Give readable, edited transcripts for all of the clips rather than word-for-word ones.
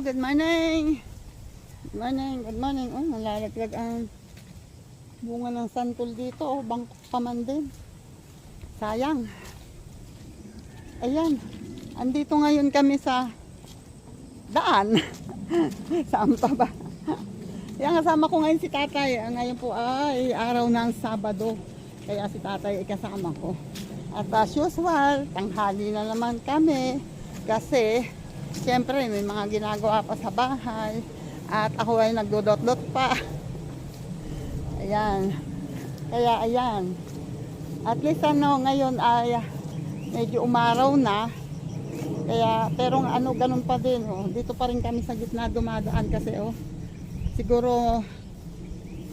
good morning. Good morning, good morning. Oh, nalalaglag ang bunga ng santol dito. Oh, bangkok pa man din. Sayang. Ayan. Andito ngayon kami sa daan. Saan pa ba? Yan, kasama ko ngayon si tatay. Ngayon po ay araw ng Sabado. Kaya si tatay ay kasama ko. At as usual, tanghali na naman kami. Kasi, siyempre, may mga ginagawa pa sa bahay. At ako ay nagdodot-dot pa. Ayan. Kaya, ayan. At least, ngayon ay medyo umaraw na. Kaya, pero ganun pa din. Oh. Dito pa rin kami sa gitna dumadaan kasi, siguro,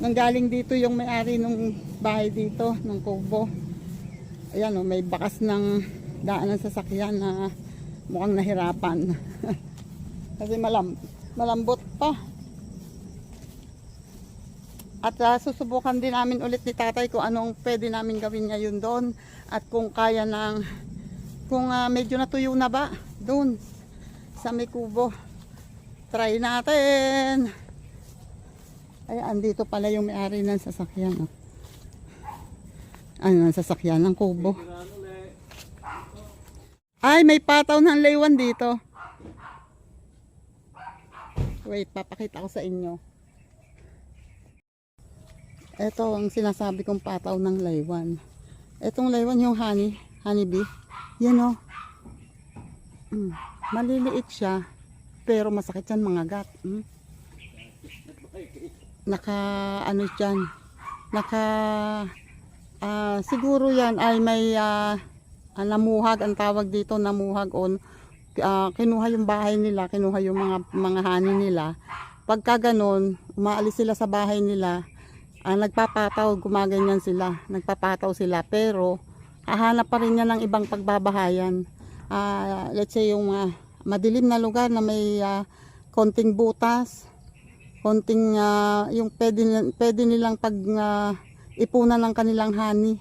nanggaling dito yung may-ari ng bahay dito, ng kubo. Ayan, may bakas ng daan ng sasakyan na mukhang nahirapan. Kasi malambot pa. At susubukan din namin ulit ni tatay kung anong pwede namin gawin ngayon doon. At kung kaya kung medyo natuyo na ba doon sa may kubo. Try natin. Ay, andito pala yung may-ari ng sasakyan. Ano, ng sasakyan ng kubo. Ay, may pataw ng laywan dito. Wait, papakita ko sa inyo. Ito ang sinasabi kong pataw ng laywan. Itong laywan yung honey bee. Yan o. Maliliit siya. Pero masakit yan mga gat. Siguro yan ay may namuhag, ang tawag dito namuhag o kinuha yung bahay nila, kinuha yung mga honey nila. Pagka ganon, umaalis sila sa bahay nila, nagpapataw, gumaganyan sila, nagpapataw sila, pero hahanap pa rin niya ng ibang pagbabahayan. Let's say yung madilim na lugar na may konting butas, konting yung pwede nilang ipunan ng kanilang honey.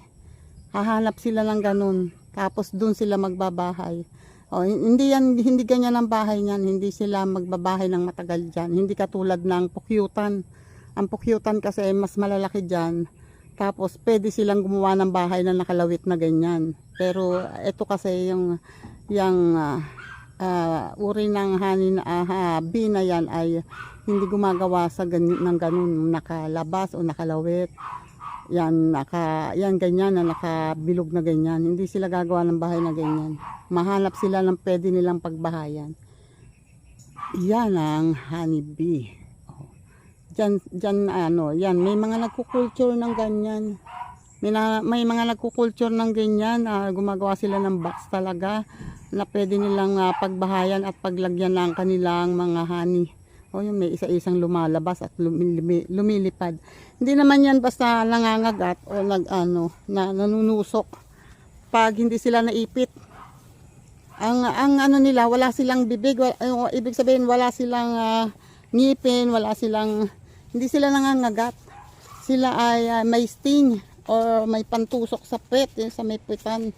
Hahanap sila ng ganun. Tapos dun sila magbabahay. Hindi ganyan ang bahay niyan. Hindi sila magbabahay ng matagal dyan. Hindi katulad ng pukyutan. Ang pukyutan kasi mas malalaki dyan. Tapos pwede silang gumawa ng bahay na nakalawit na ganyan. Pero ito kasi yung uri ng honey na bee na yan ay hindi gumagawa ng ganun, nakalabas o nakalawit. Yan ganyan na nakabilog na ganyan. Hindi sila gagawa ng bahay na ganyan. Mahanap sila ng pwede nilang pagbahayan. Yan ang honey bee. Yan, may mga nagkukulture ng ganyan. May mga nagkukulture ng ganyan, gumagawa sila ng box talaga na pwede nilang pagbahayan at paglagyan ng kanilang mga honey. Yung may isa-isang lumalabas at lumilipad. Hindi naman yan basta nangangagat o nanunusok pag hindi sila naipit. Ang nila, wala silang bibig, ibig sabihin wala silang ngipin, hindi sila nangangagat. Sila ay may sting or may pantusok sa pet, sa may puwetan.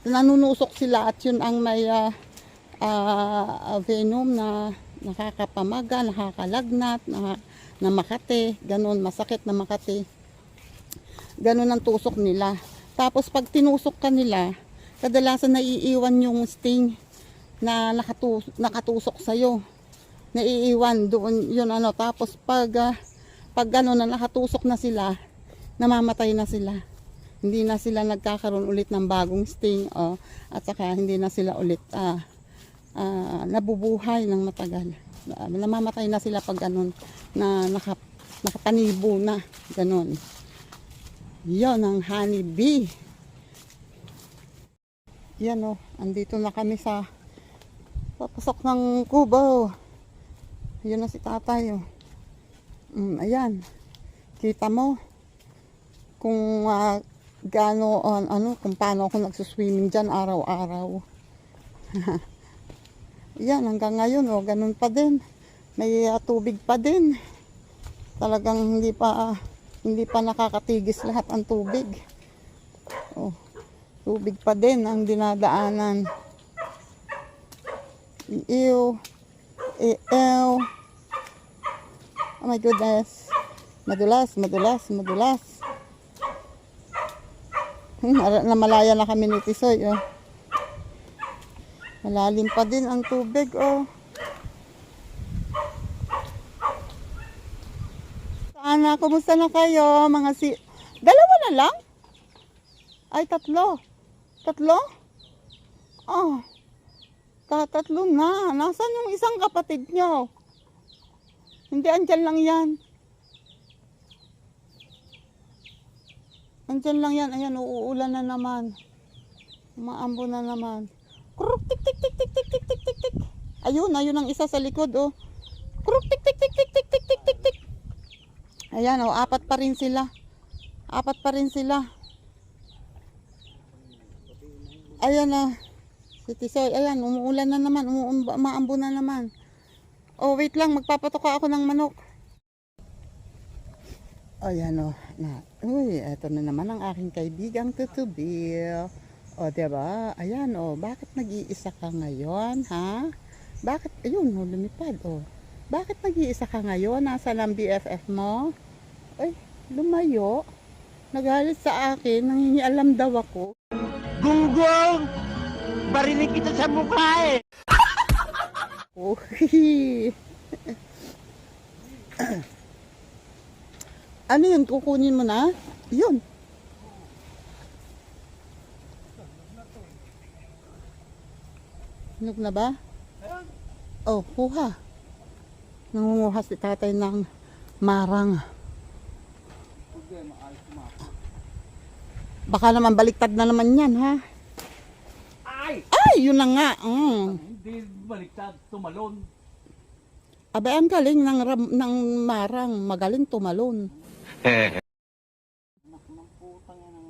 Nanunusok sila at yun ang may venom na nakakapamaga, nakakalagnat, na makate, ganun, masakit na makate. Ganun ang tusok nila. Tapos pag tinusok ka nila, kadalasan naiiwan yung sting na nakatusok sa'yo. Naiiwan doon yun Tapos pag gano'n na nakatusok na sila, namamatay na sila. Hindi na sila nagkakaroon ulit ng bagong sting at saka hindi na sila ulit nabubuhay ng matagal. Namamatay na sila pag ganun na nakatanibo na ganun. Yan ang honey bee. Yan andito na kami sa papasok ng kubo. Yan na si tatay ayan. Kita mo kung kung paano ako nagsuswimming dyan araw-araw. Yan, hanggang ngayon, ganun pa din. May tubig pa din. Talagang hindi pa nakakatigis lahat ang tubig. Tubig pa din ang dinadaanan. Ew. Ew. Oh my goodness. Madulas, madulas, madulas. Namalaya na kami ni Tisoy, oh. Malalim pa din ang tubig, oh. Ana, kumusta na kayo? Dalawa na lang? Ay, tatlo. Tatlo? Oh. Tatlo na. Nasaan yung isang kapatid nyo? Hindi, andyan lang yan. Andyan lang yan. Ayan, uuulan na naman. Umaambo na naman. Kuruk, tik, tik, tik, tik, tik, tik, tik, tik, tik. Ayun ang isa sa likod, oh. Kuruk, tik, tik, tik, tik, tik, tik, tik, tik, tik. Ayan, oh, apat pa rin sila. Apat pa rin sila. Ayan na. Si Tisoy, ayan, umuulan na naman. Umaambo na naman. Oh, wait lang. Magpapatuka ako ng manok. Ayan, oh. Uy, eto na naman ang aking kaibigang tutubil. O, diba? Ayan, oh. Bakit nag-iisa ka ngayon, ha? Bakit? Ayun, oh, lumipad, oh. Bakit nag-iisa ka ngayon? Nasaan ang BFF mo? Ay, lumayo. Nagalit sa akin. Nangingialam daw ako. Gunggong! Barinig kita sa mukha eh! Oh, ano yun? Kukunin mo na? Yun. Hinog na ba? Oh, kuha. Nangunguha si tatay ng marang. Baka naman baliktad na naman yan, ha? Ay, yun na nga. Hindi baliktad, tumalon. Abay, ang galing ng marang. Magaling tumalon.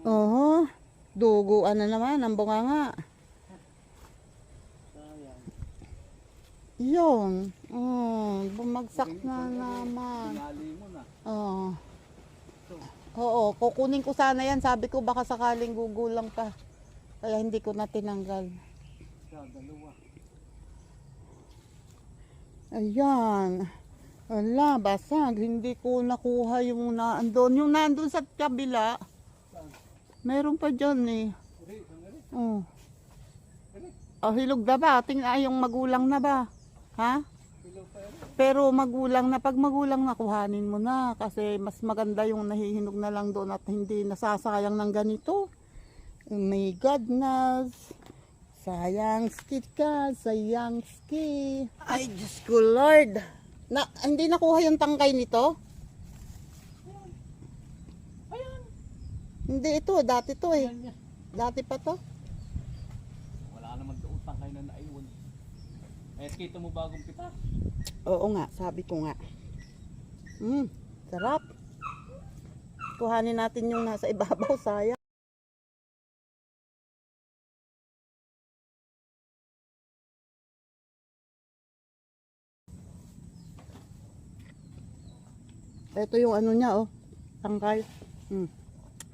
Oo. Duguan na naman ang bunganga. Yun. Bumagsak na naman. Oo. Oo, kukunin ko sana yan. Sabi ko baka sakaling gugulang pa. Kaya hindi ko na tinanggal. Ayan. Wala, basag. Hindi ko nakuha yung naandun. Yung naandun sa kabila. Meron pa dyan eh. Oh. Oh, hilog na ba? Yung magulang na ba? Ha? Pero magulang na, pag magulang na, kuhanin mo na. Kasi mas maganda yung nahihinog na lang doon at hindi nasasayang ng ganito. Oh my goodness. Sayang skid ka, sayang skid. Ay, Diyos ko Lord. Hindi nakuha yung tangkay nito? Ayan. Hindi ito, dati to eh. Dati pa to. Wala naman doon tangkay na naiwan. Eh, kita mo bagong pitas. Oo nga, sabi ko nga. Sarap. Kuhanin natin yung nasa ibabaw, sayang. Ito yung ano niya, oh. Tangkay.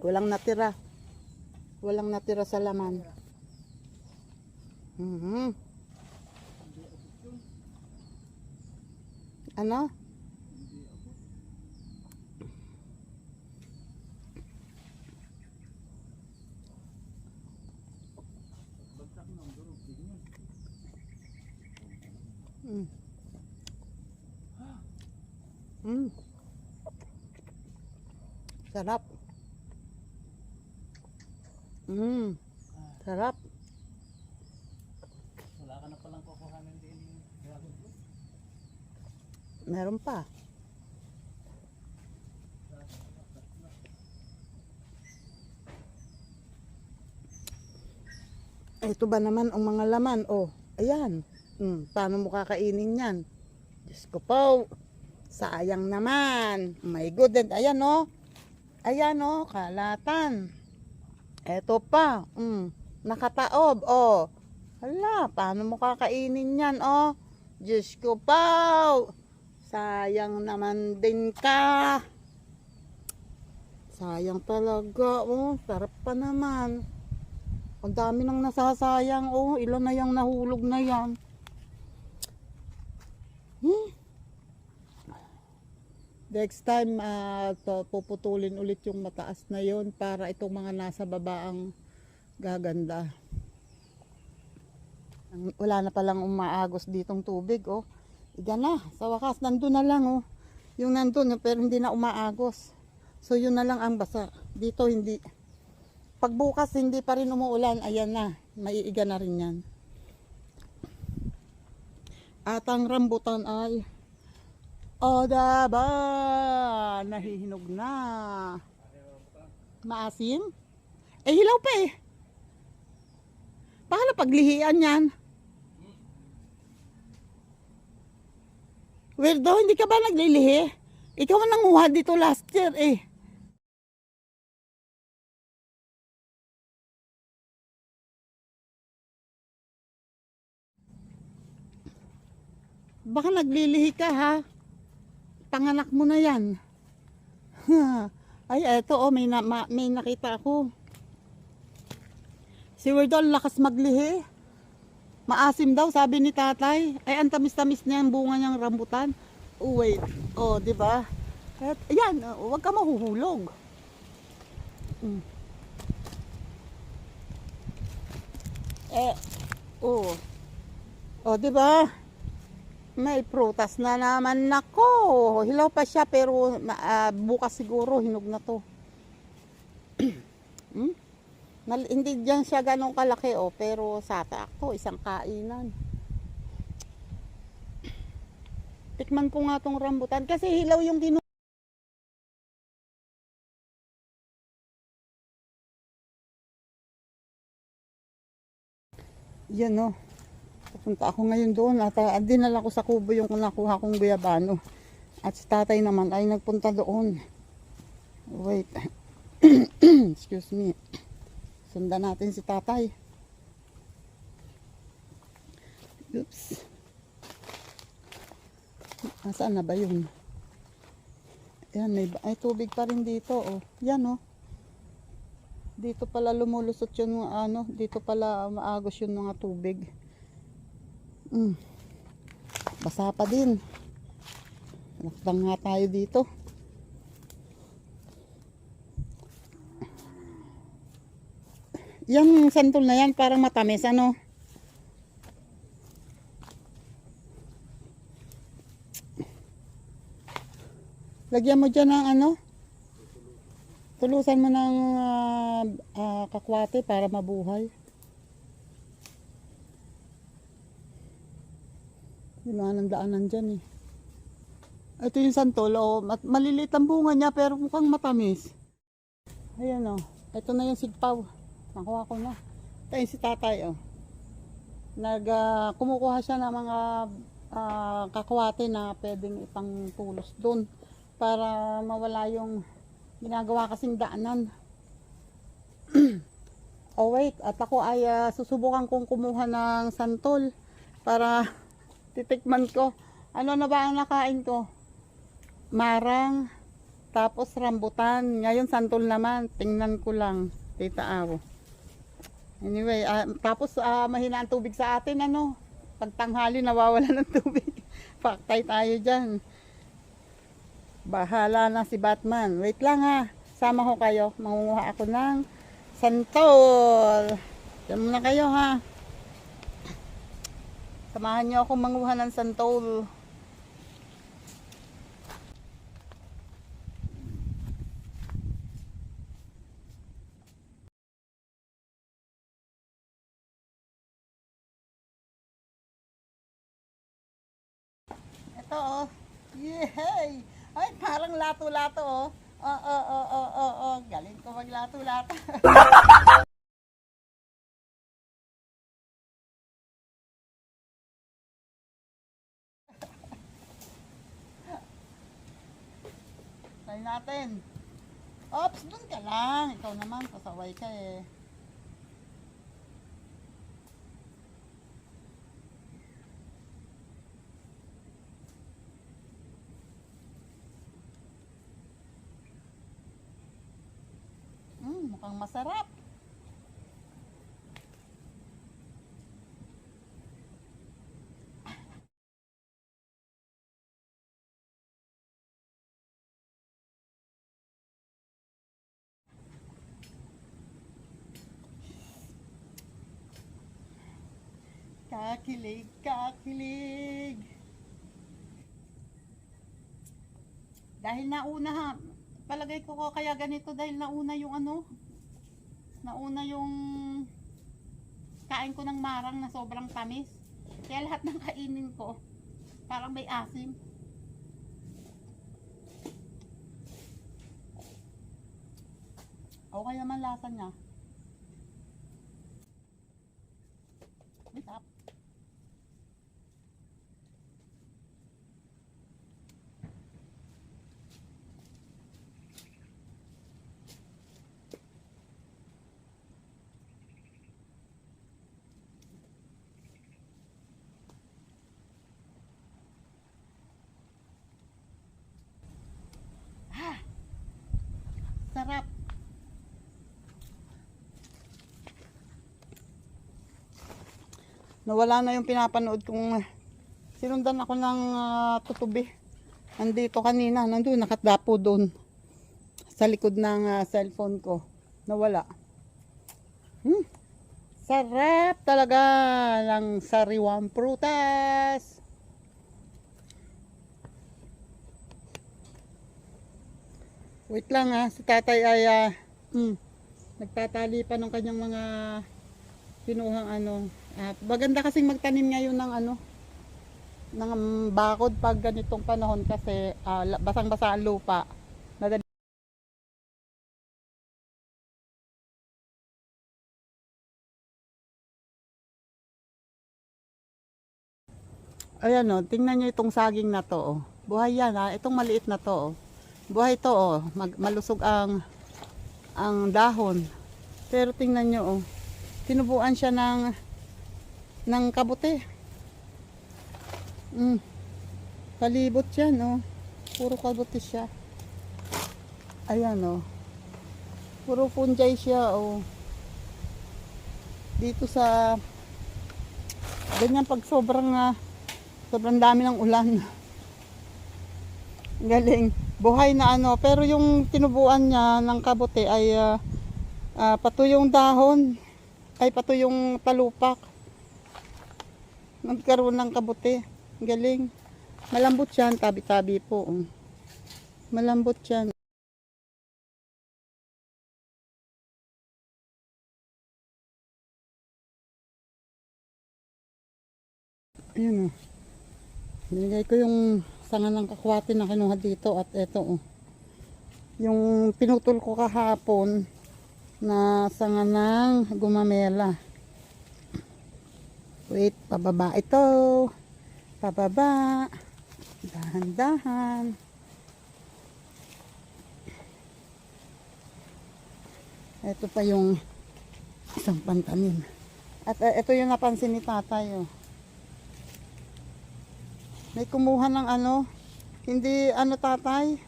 Walang natira. Walang natira sa laman. Ano? Sarap. Sarap. Wala ka na palang kukuhanin din. Meron pa. Ito ba naman ang mga laman? Oh, ayan. Paano mo kakainin yan? Diyos ko po. Sayang naman. My goodness. Ayan oh. Ayan oh, kalatan. Eto pa. Nakataob. Oh. Hala, paano mo kakainin yan oh? Diyos ko po. Sayang naman din ka. Sayang talaga. Oh, sarap pa naman. Ang dami nang nasasayang. Oh, ilan na yung nahulog na yan. Next time, puputulin ulit yung mataas na yon para itong mga nasa baba ang gaganda. Wala na palang umaagos ditong tubig, oh. Iyan na, sa wakas, nandun na lang, oh. Yung nandun, pero hindi na umaagos. So, yun na lang ang basa. Dito, hindi. Pagbukas, hindi pa rin umuulan, ayan na. Maiiga na rin yan. At ang rambutan ay, o diba, nahihinog na. Maasim? Eh, hilaw pa eh. Paano paglihian yan? Weirdo, hindi ka ba naglilihi? Ikaw ang nanguha dito last year eh. Baka naglilihi ka ha. Panganak mo na yan. Ay, eto oh, may nakita ako. Si Weirdo, lakas maglihi. Maasim daw, sabi ni tatay. Ay, ang tamis-tamis niya ang bunga niyang rambutan. Oh, wait. Oh, di ba? Ayan, huwag ka mahuhulog. Eh, oh. Oh, di ba? May prutas na naman nako. Hilaw pa siya pero bukas siguro hinog na to. Hindi diyan siya ganong kalaki oh, pero sakto isang kainan. Tikman ko nga tong rambutan kasi hilaw yung yan oh. Pupunta ako ngayon doon at dinala ko sa kubo yung nakuha kong guyabano. At si tatay naman ay nagpunta doon. Wait. Excuse me. Sundan natin si tatay. Oops. Saan na ba yun? Ayan, may tubig pa rin dito. Oh. Yan oh. Dito pala lumulusot yung ano. Dito pala maagos yung mga tubig. Basa pa din. Lakbang nga tayo dito. Yung santol na yan parang matamis ano. Lagyan mo dyan ng ano. Tulusan mo ng kakwate para mabuhay. Ginawa ng daanan dyan eh. Ito yung santol. Oh, maliliit ang bunga niya pero mukhang matamis. Ayan oh. Ito na yung sigpaw. Nakuha ko na. Ito yung si tatay oh. Kumukuha siya ng mga kakwate na pwedeng ipang tulos dun. Para mawala yung ginagawa kasing daanan. Oh wait. At ako ay susubukan kong kumuha ng santol. Para titikman ko. Ano na ba ang nakain ko? Marang. Tapos rambutan. Ngayon santol naman. Tingnan ko lang. Tita Aw. Anyway. Tapos mahina ang tubig sa atin. Ano? Pagtanghali nawawala ng tubig. Paktay tayo dyan. Bahala na si Batman. Wait lang ha. Sama ko kayo. Mangunguha ako ng santol. Diyan muna kayo ha. Samahan niyo ako manguha ng santol. Ito oh. Yay! Ay, parang lato-lato oh. Oh. Galing ko maglato-lato. Try natin. Ops, dun ka lang. Ikaw naman, pasaway ka eh. Mukhang masarap. Kakilig, kakilig. Dahil nauna ha, palagay ko kaya ganito dahil nauna yung ano, nauna yung kain ko ng marang na sobrang tamis. Kaya lahat ng kainin ko, parang may asim. O kaya man lasa niya. Ay, tap. Sarap. Nawala na yung pinapanood kong sinundan ako ng tutubi. Nandito kanina, nandun, nakadapo doon. Sa likod ng cellphone ko. Nawala. Sarap talaga ng sariwang prutas. Wait lang si tatay ay nagtatali pa ng kanyang mga pinuhang ano. Maganda kasing magtanim ngayon ng ano, ng bakod pag ganitong panahon kasi basang-basa ang lupa. Madali. Ayan tingnan nyo itong saging na to. Buhay yan itong maliit na to. Buhay to malusog ang dahon. Pero tingnan nyo tinubuan siya ng kabote. Palibot yan puro kabote siya. Ayan puro fungi siya dito sa ganyan pag sobrang dami ng ulan. Galing. Buhay na pero yung tinubuan niya ng kabote ay patuyong dahon, ay patuyong talupak. Nagkaroon ng kabote. Galing. Malambot yan, tabi-tabi po. Malambot yan. Ayun Binigay ko yung sanga ng kakwati na kinuha dito at eto yung pinutol ko kahapon na sanga ng gumamela. Wait, pababa ito. Pababa. Dahan-dahan. Ito pa yung isang pantanim. At ito yung napansin ni tatay May kumuha ng hindi tatay,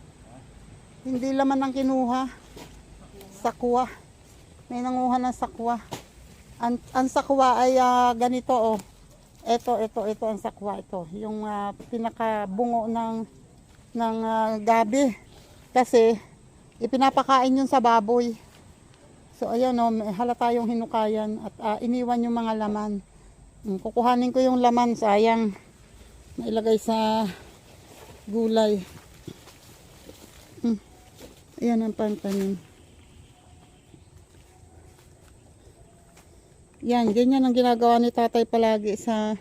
hindi laman ng kinuha, sakwa. May nanguha ng sakwa. Ang sakwa ay ganito Ito ang sakwa ito. Yung pinakabungo ng gabi. Kasi ipinapakain yun sa baboy. So ayan halata yung hinukayan at iniwan yung mga laman. Kukuhanin ko yung laman, sayang. Nailagay sa gulay. Ayan ang pantanim. Yan, ganyan ang ginagawa ni tatay palagi sa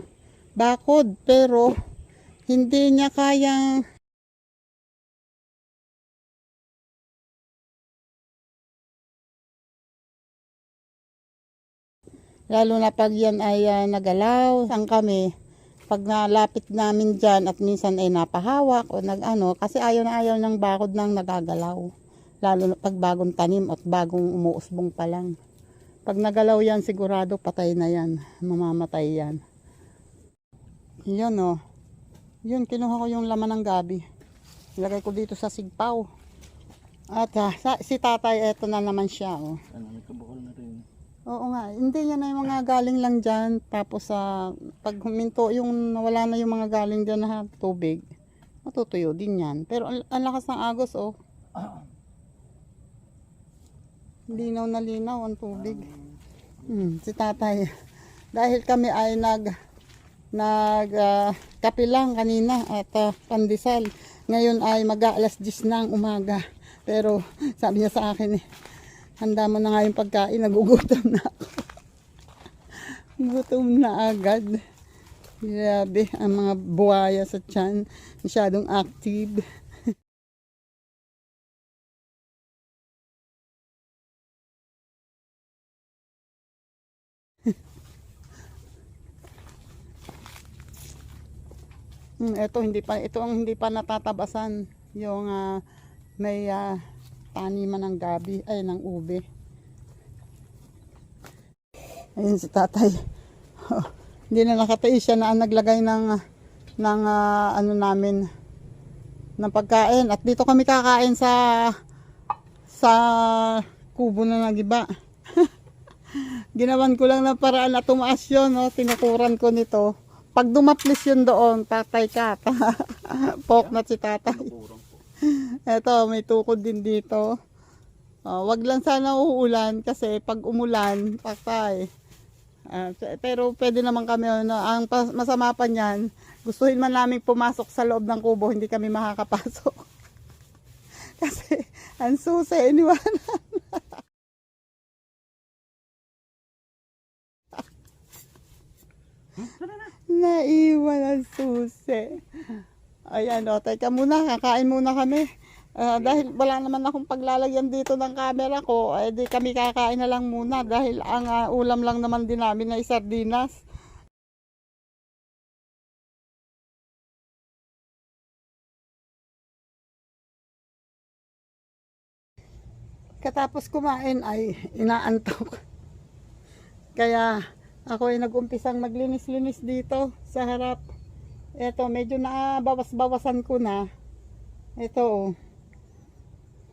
bakod. Pero, hindi niya kayang lalo na pag yan ay nagalaw. Saan kami? Pag nalapit namin dyan at minsan ay napahawak o kasi ayaw na ayaw ng bakod nang nagagalaw. Lalo na pag bagong tanim at bagong umuusbong pa lang. Pag nagalaw yan, sigurado patay na yan. Mamamatay yan. Yun Yun, kinuha ko yung laman ng gabi. Ilagay ko dito sa sigpaw. At si tatay, eto na naman siya May kabukol na rin. Oo nga, hindi yan ay mga galing lang dyan. Tapos pag huminto, wala na yung mga galing dyan na tubig, matutuyo din yan. Pero ang lakas ng agos linaw na linaw ang tubig. Si tatay, dahil kami ay kape lang kanina at pandesal. Ngayon ay mag-aalas 10 ng umaga. Pero sabi niya sa akin handa mo na nga yung pagkain, nagugutom na ako. Gutom na agad. Grabe, ang mga buhaya sa tiyan, masyadong active. Ito ang hindi pa natatabasan yung may taniman ng gabi ay ng ube. Ayun si tatay. Hindi na nakatayo siya na naglagay ng ano namin ng pagkain at dito kami kakain sa kubo na nagiba. Ginawan ko lang ng paraan na tumaas yun, no? Tinukuran ko nito. Pag dumaplis yun doon, tatay ka. Pok na si tatay. Eto, may tukod din dito. Wag lang sana uulan kasi pag umulan, patay. Pero pwede naman kami, no? Ang masama pa niyan, gustuhin man namin pumasok sa loob ng kubo, hindi kami makakapasok. Kasi ang susi, iniwanan. Naiwan ang susi. Ayan o, teka muna, kakain muna kami. Dahil wala naman akong paglalagyan dito ng camera ko, di kami kakain na lang muna dahil ang ulam lang naman din namin ay sardinas. Katapos kumain ay inaantok. Kaya ako ay nag-umpisang maglinis-linis dito sa harap. Ito, medyo nabawas-bawasan ko na. Ito,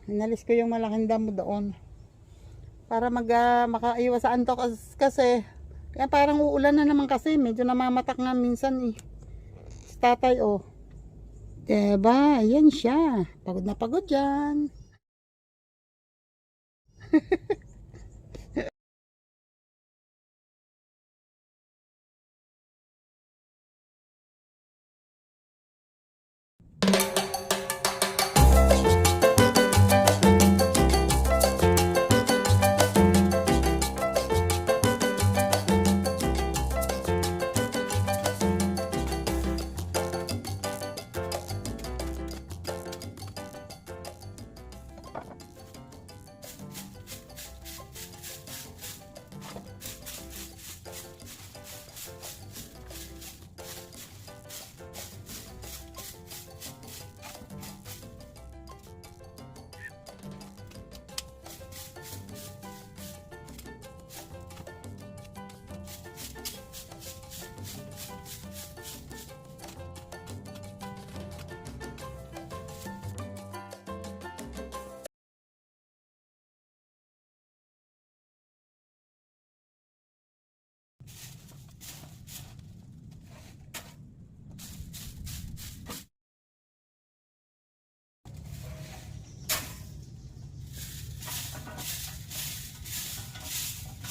inalis ko yung malaking damo doon. Para makaiwas sa antok kasi kaya parang uulan na naman kasi. Medyo namamatak nga minsan Si tatay, Diba? Ayan siya. Pagod na pagod dyan.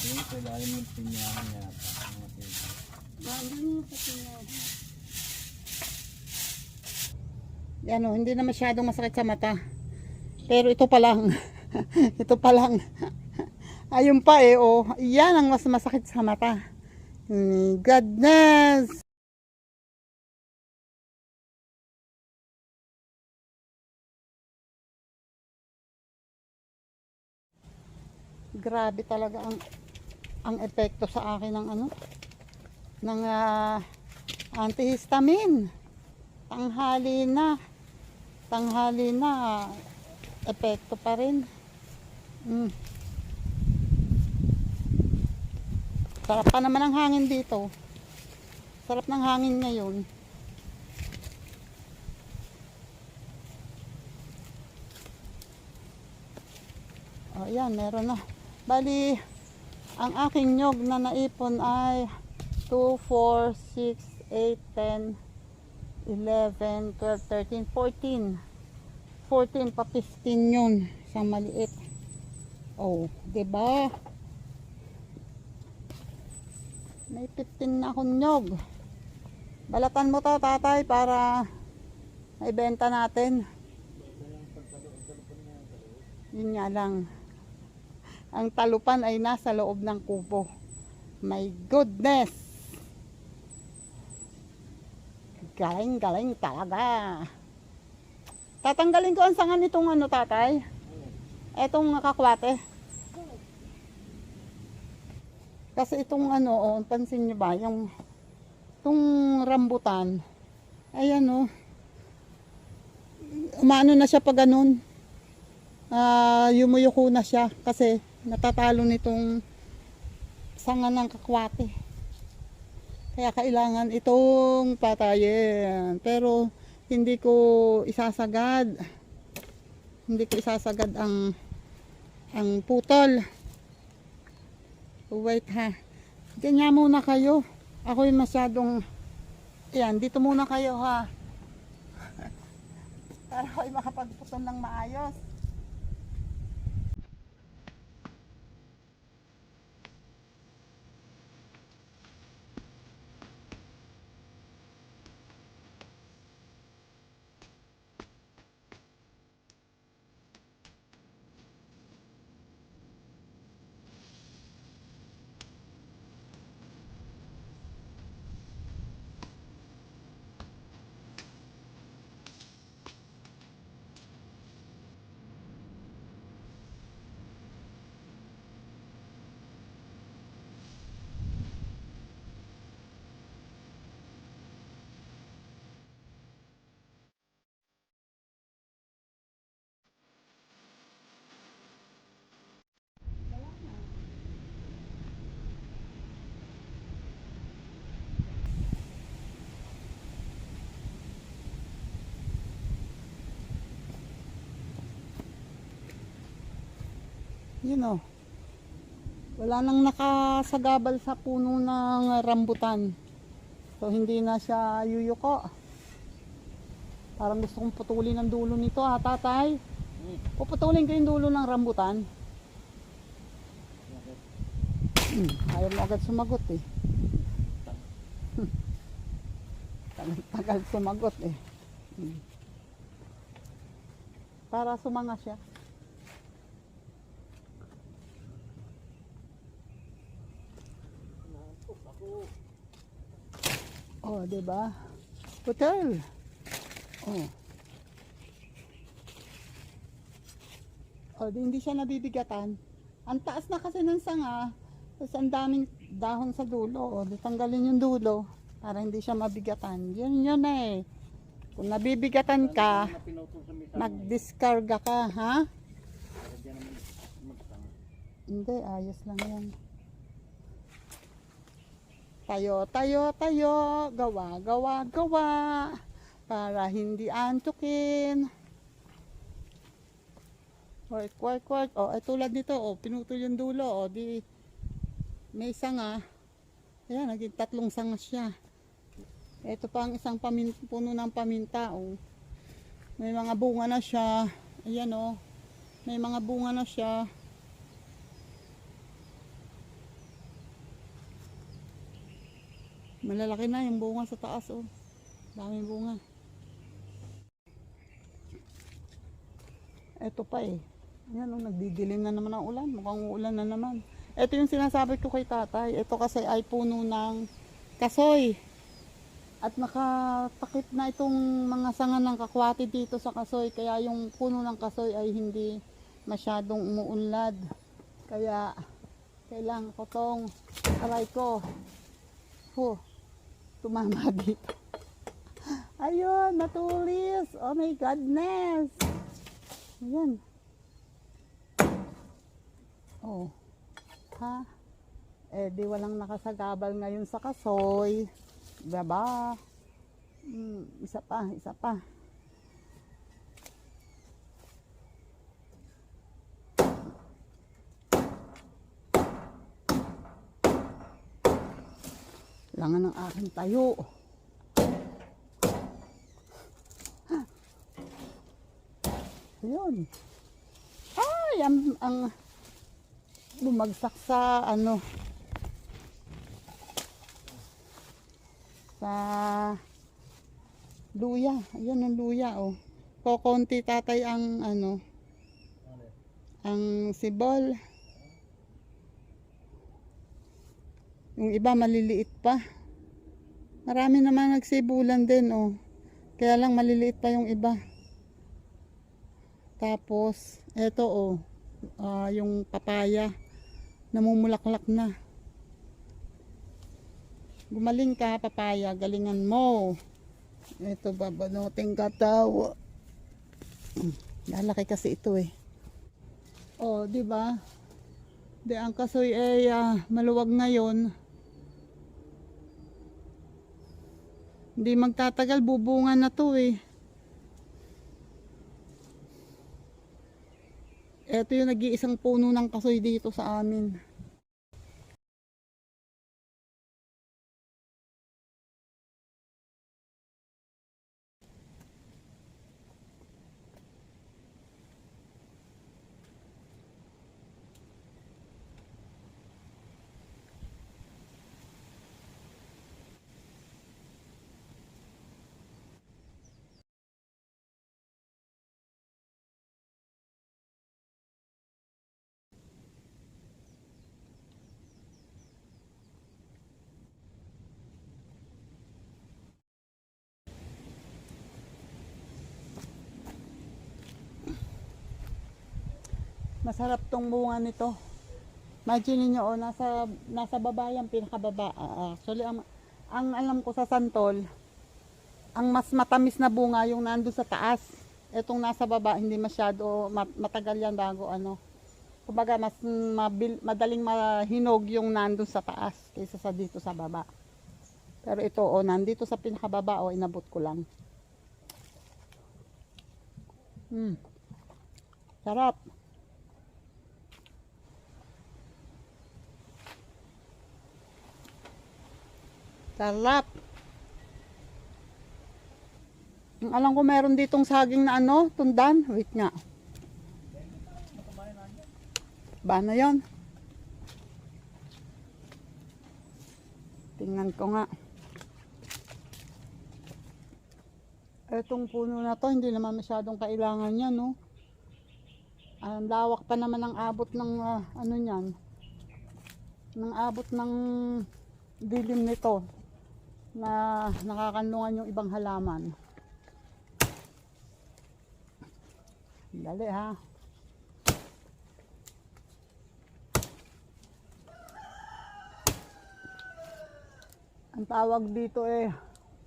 Yung sa ilalim ng pinyahan yata. Yan hindi na masyadong masakit sa mata. Pero ito pa lang. Ito pa lang. Ayun pa yan ang mas masakit sa mata. Goodness! Grabe talaga ang epekto sa akin ng antihistamine. Tanghali na epekto pa rin. Sarap pa naman ang hangin dito. Sarap ng hangin ngayon. Ayan, meron na. Bali, ang aking nyog na naipon ay 2, 4, 6, 8, 10, 11, 12, 13, 14. 14 pa 15 yun. Isang maliit. Diba? May 15 na akong nyog. Balatan mo to, tatay, para maibenta natin. Yun nga lang. Ang talupan ay nasa loob ng kubo. My goodness! Galing-galing talaga. Tatanggalin ko ang sanga nitong ano, tatay. Etong kakwate. Kasi itong ano, oh, pansin nyo ba, yung itong rambutan, ayan oh, umano na siya pag ganun. Yumuyuko na siya kasi natatalo nitong sanga ng kakwate. Kaya kailangan itong patayin. Pero hindi ko isasagad. Hindi ko isasagad ang putol. Wait ha. Ganyan muna kayo. Ako'y masyadong, yan, dito muna kayo ha. Para ako'y makapagputol ng maayos. Yun o. Wala nang nakasagabal sa puno ng rambutan. So hindi na siya yuyuko. Parang gusto kong putulin ang dulo nito ha, tatay. Puputulin ko yung dulo ng rambutan. Ayaw mo agad sumagot eh. Tagal sumagot eh. Para sumanga siya. Oh, 'di ba? Hotel. Oh. Oh, hindi siya nabibigatan. Ang taas na kasi ng sanga, tapos ang daming dahon sa dulo. Oh, tanggalin yung dulo para hindi siya mabigatan. Yun eh. Kung nabibigatan ka, magdiskarga ka, ha? Hindi, ayos lang yan. Tayo, gawa, para hindi antukin. Work. Oh, tulad nito, oh, pinutol yung dulo, oh, di may sanga. Ayan, naging 3 sanga siya. Ito pa ang isang puno ng paminta, oh. May mga bunga na siya. Ayan, oh. May mga bunga na siya. Malalaki na yung bunga sa taas, oh. Daming bunga. Ito pa eh. Ayan, oh, nagdidilim na naman ang ulan. Mukhang uulan na naman. Ito yung sinasabi ko kay tatay. Ito kasi ay puno ng kasoy. At nakatakip na itong mga sanga ng kakwati dito sa kasoy. Kaya yung puno ng kasoy ay hindi masyadong umuunlad. Kaya kailangan ko tong aray ko. Tumama dito. Ayun, matulis. Oh my goodness. Ayan. Oh. Ha? Eh, di walang nakasagabal ngayon sa kasoy. Diba? Isa pa. Langan ng aking tayo. Ayun. Ay, ang bumagsak sa ano. Sa luya. Ayun ang luya, oh. Kokonti tatay ang ano, ang sibol. Yung iba maliliit pa. Marami naman nagsibulan din, oh. Kaya lang maliliit pa yung iba. Tapos, eto, oh. Yung papaya. Namumulaklak na. Gumaling ka, papaya. Galingan mo. Ito, babanuting katawa. Lalaki kasi ito, eh. Oh, di ba? Di ang kasoy ay maluwag ngayon. Hindi magtatagal, bubungan na to, eh. Ito yung nag-iisang puno ng kasoy dito sa amin. Masarap tong bunga nito. Imagine niyo, oh, nasa baba yan, pinakababa. Actually, ang alam ko sa santol, ang mas matamis na bunga yung nando sa taas. Etong nasa baba, hindi masyado matagal yan bago ano. Kumbaga, mas madaling mahinog yung nando sa taas kaysa sa dito sa baba. Pero ito, oh, nandito sa pinakababa, oh, inabot ko lang. Sarap. Sarap. Ang alam ko meron ditong saging na ano, tundan. Wait nga. Ba na yon? Tingnan ko nga. Etong puno na to, hindi naman masyadong kailangan yan, no? Ang lawak pa naman ang abot ng ano niyan. Ng abot ng dilim nito na nakakanlungan yung ibang halaman. Dali, ha. Ang tawag dito eh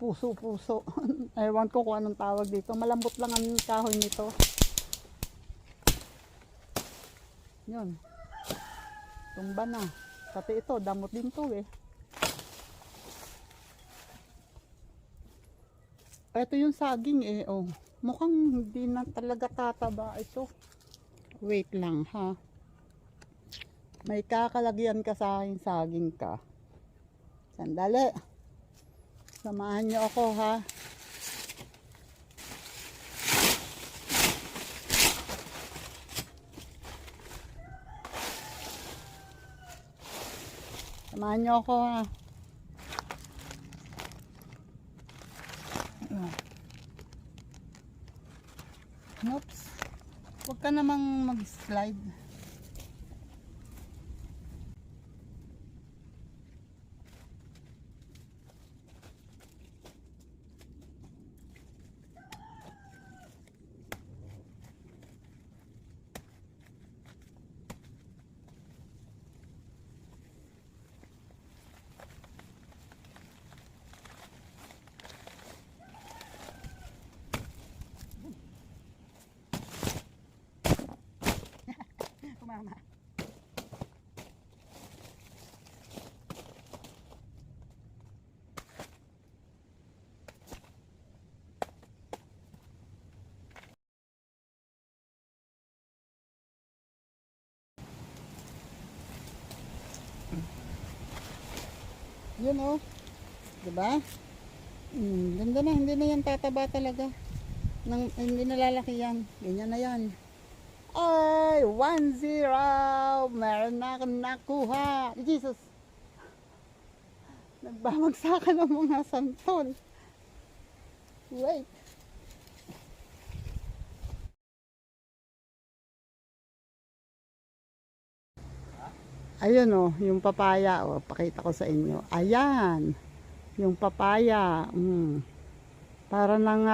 puso-puso. Ewan ko kung anong tawag dito. Malambot lang ang kahoy nito. Yun. Tumba na. Pati ito, damot din to, eh. Ito yung saging, eh, oh. Mukhang hindi na talaga tataba ito. Wait lang, ha. May kakalagyan ka sa akin, saging ka. Sandali. Samahan niyo ako, ha. Samahan niyo ako, ha. Oops. Huwag ka namang mag-slide. Kumama. Yun, oh. Diba? Ganda na. Hindi na yan tataba talaga. Hindi na lalaki yan. Ganyan na yan. Ay, 1-0. Meron na akong nakuha. Jesus. Nagbabagsakan ng mga santol. Wait. Ayun oh, yung papaya oh, pakita ko sa inyo. Ayan, yung papaya. Para nang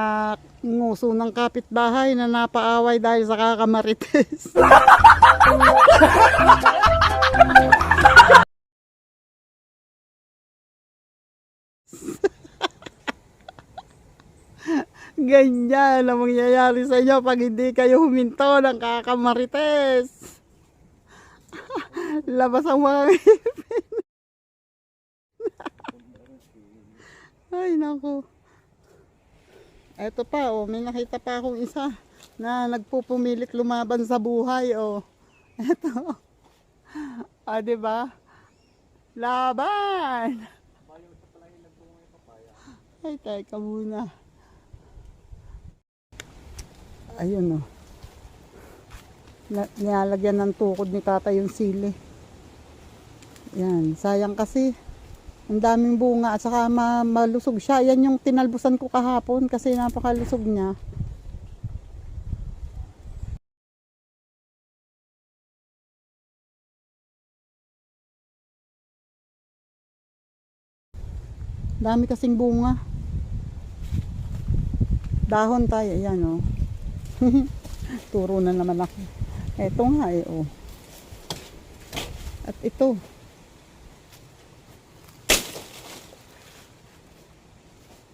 nguso ng kapitbahay na napaaway dahil sa kakamarites. Ganyan ang mangyayari sa inyo pag hindi kayo huminto ng kakamarites. Labas ang mga ay nako. Eto pa oh, may nakita pa akong isa na nagpupumilit lumaban sa buhay oh. Eto. Ah, 'di ba? Laban. Ay, teka muna. Ayun oh. Nilalagyan ng tukod ni tata yung sili. Yan, sayang kasi. Ang daming bunga at saka malusog siya. Yan yung tinalbusan ko kahapon kasi napakalusog niya. Dami kasing bunga. Dahon tayo, yan oh. Turo na naman ako. Eto nga eh oh. At ito.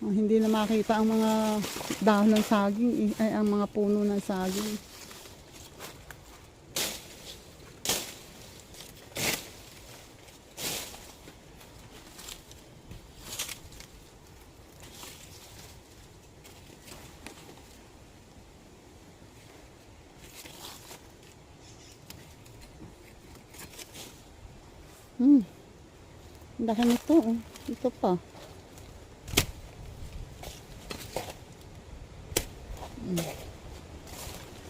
Hindi na makita ang mga dahon ng saging, ay ang mga puno ng saging. Ang laki nito oh. Ito pa.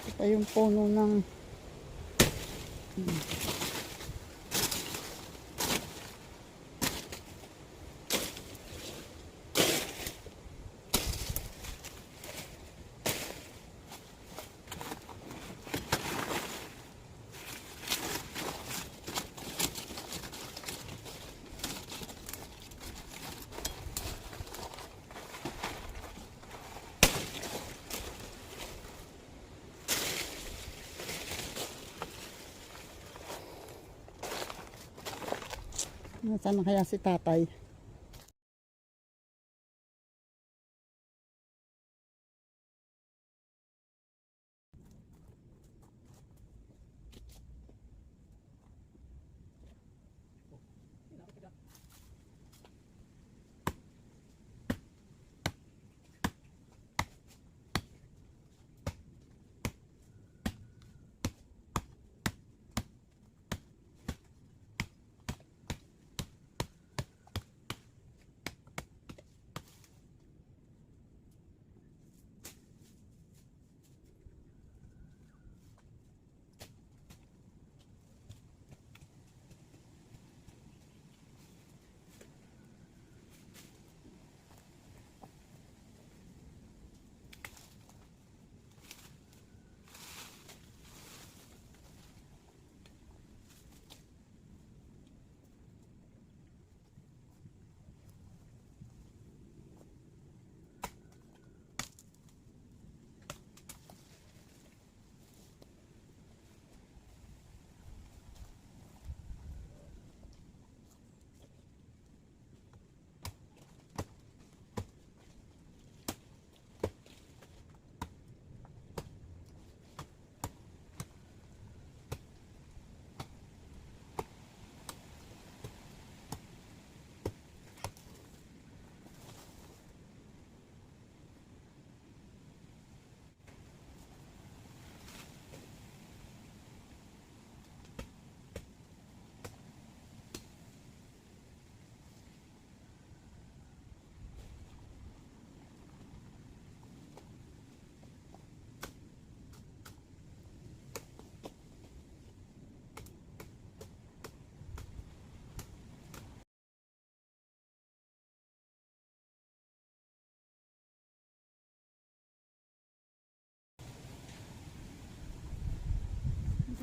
Ito pa yung puno ng nasaan na kaya si tatay?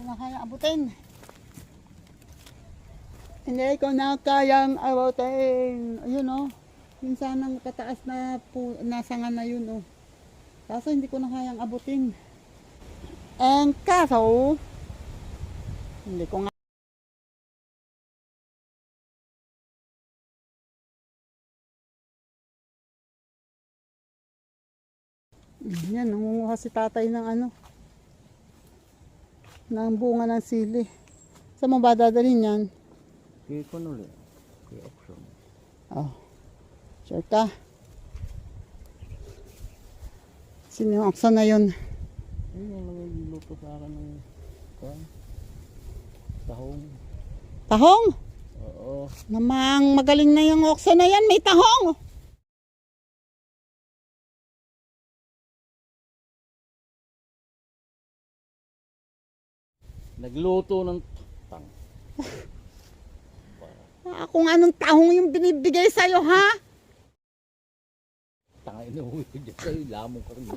na kaya abutin. Hindi ko na kayang abutin. Ayun oh. Yung sanang pataas na nasangan na yun oh. Kaso hindi ko na kayang abutin. And kaso, hindi ko nga. Yan, nangunguha si tatay ng ano. Ng bunga ng sili. Saan mo ba dadalhin yan? Kaya ko nulit. Kaya option. Oh. Sure ka? Sino yung aksa na yun? Ayun yung nagluto sa akin ng tahong. Tahong? Oo. Namang magaling na yung oksa na yan. May tahong! Nagluto ng tang. Kung anong tahong yung binibigay sa'yo, ha? Tanga inuwi ko dyan sa'yo. Lamong ka rin.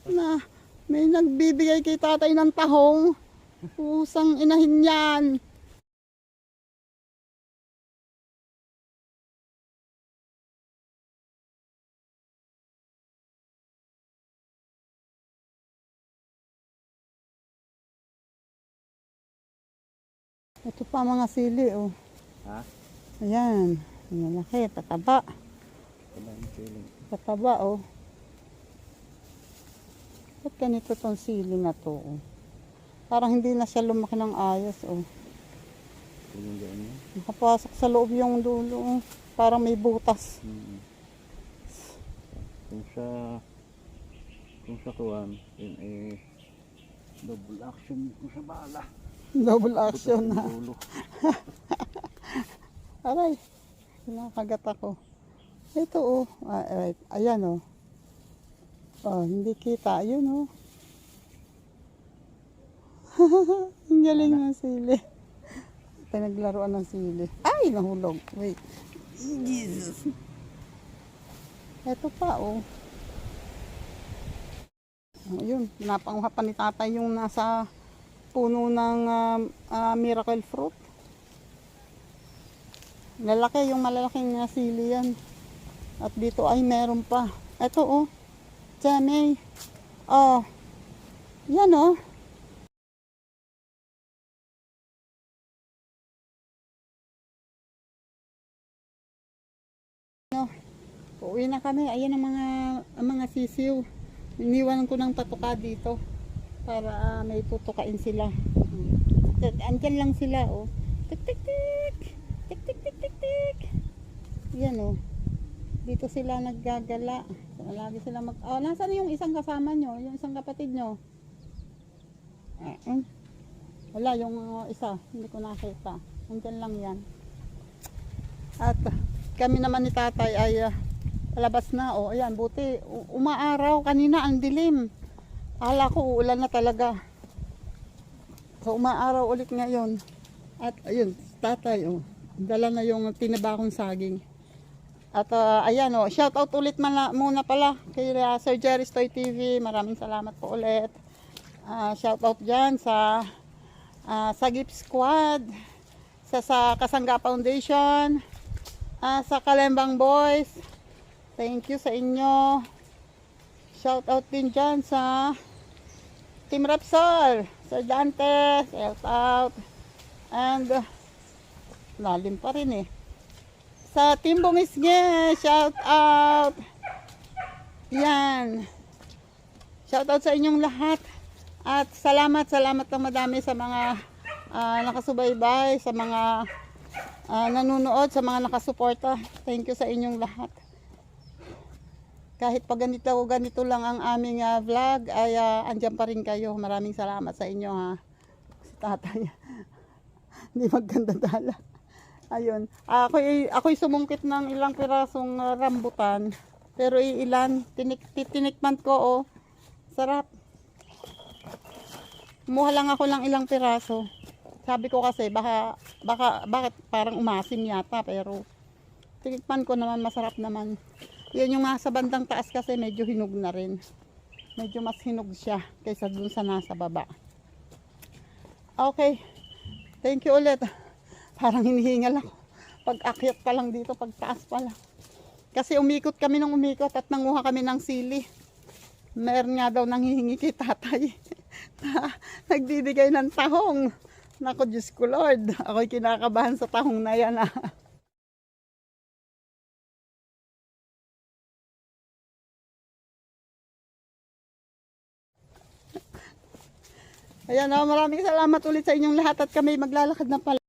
Na, may nagbibigay kay tatay ng tahong. Pusang inahin yan. Ito pa mga sili, oh. Ha? Ayan. Malaki, tataba. Kamang feeling. Tataba, oh. Ba't ganito tong sili na to, oh? Parang hindi na siya lumaki ng ayos, oh. Feeling gano'n yun. Nakapasok sa loob yung dulo, oh. Parang may butas. Kung sa kuwan, yun eh, double action kung sa bala. Double action na. Ulo. Aray, kinakagat ako. Ito, oh. Right. Ayan, oh. Oh, hindi kita. Ayun, oh. Ang galing ng sili. Pinaglaruan ng sili. Ay, nahulog. Wait. Jesus. Ito pa, oh. Ayun, pinapanguha pa ni tatay yung nasa puno ng miracle fruit. Lalaki, yung malalaking sili yan. At dito ay meron pa. Ito, oh. Jamie. Oh. Yan, oh. No. Uuwi na kami. Ayan ang mga sisiw. Iniwan ko ng patuka dito para may tutukain sila. Andyan lang sila, oh. Tik tik tik. Tik tik tik tik tik. Yan, oh. Dito sila naggagala. Lagi sila oh, nasaan yung isang kasama nyo? Yung isang kapatid nyo? Wala, yung isa. Hindi ko nakita. Andyan lang yan. At kami naman ni tatay ay labas na. O, ayan, buti. Umaaraw kanina, ang dilim. Akala ko uulan na talaga. So, umaaraw ulit ngayon. At, ayun, tatay, oh. Dala na yung tinabakong saging. At, ayan, oh. Shout out ulit muna pala kay Sir Jerry's Toy TV. Maraming salamat po ulit. Shout out dyan sa Sagip Squad. Sa Kasangga Foundation. Sa Kalembang Boys. Thank you sa inyo. Shout out din dyan sa Team Rapsol, Sir Dante, shout out. And lalim pa rin eh. Sa Team Bumisnge, shout out. Yan. Shout out sa inyong lahat. At salamat ng madami sa mga nakasubaybay, sa mga nanonood, sa mga nakasuporta. Thank you sa inyong lahat. Kahit pag ganito lang ang aming vlog, ay andyan pa rin kayo. Maraming salamat sa inyo, ha. Si tatay. Hindi maganda dala. Ayun. Ako'y sumungkit ng ilang pirasong rambutan. Pero ilan, tinikman ko, oh. Sarap. Kumuha lang ako ng ilang piraso. Sabi ko kasi, bakit parang umasim yata, pero tinikman ko naman, masarap naman. Yan yung mga sa bandang taas kasi medyo hinog na rin. Medyo mas hinog siya kaysa dun sa nasa baba. Okay. Thank you ulit. Parang hinihingal ako. Pag akyat pa lang dito, pag taas pa lang. Kasi umikot kami ng umikot at nanguha kami ng sili. Meron nga daw nanghihingi kay tatay. Nagdidikay ng tahong. Naku, Diyos ko Lord. Ako'y kinakabahan sa tahong na yan. Ayan, maraming salamat ulit sa inyong lahat at kami maglalakad na pala.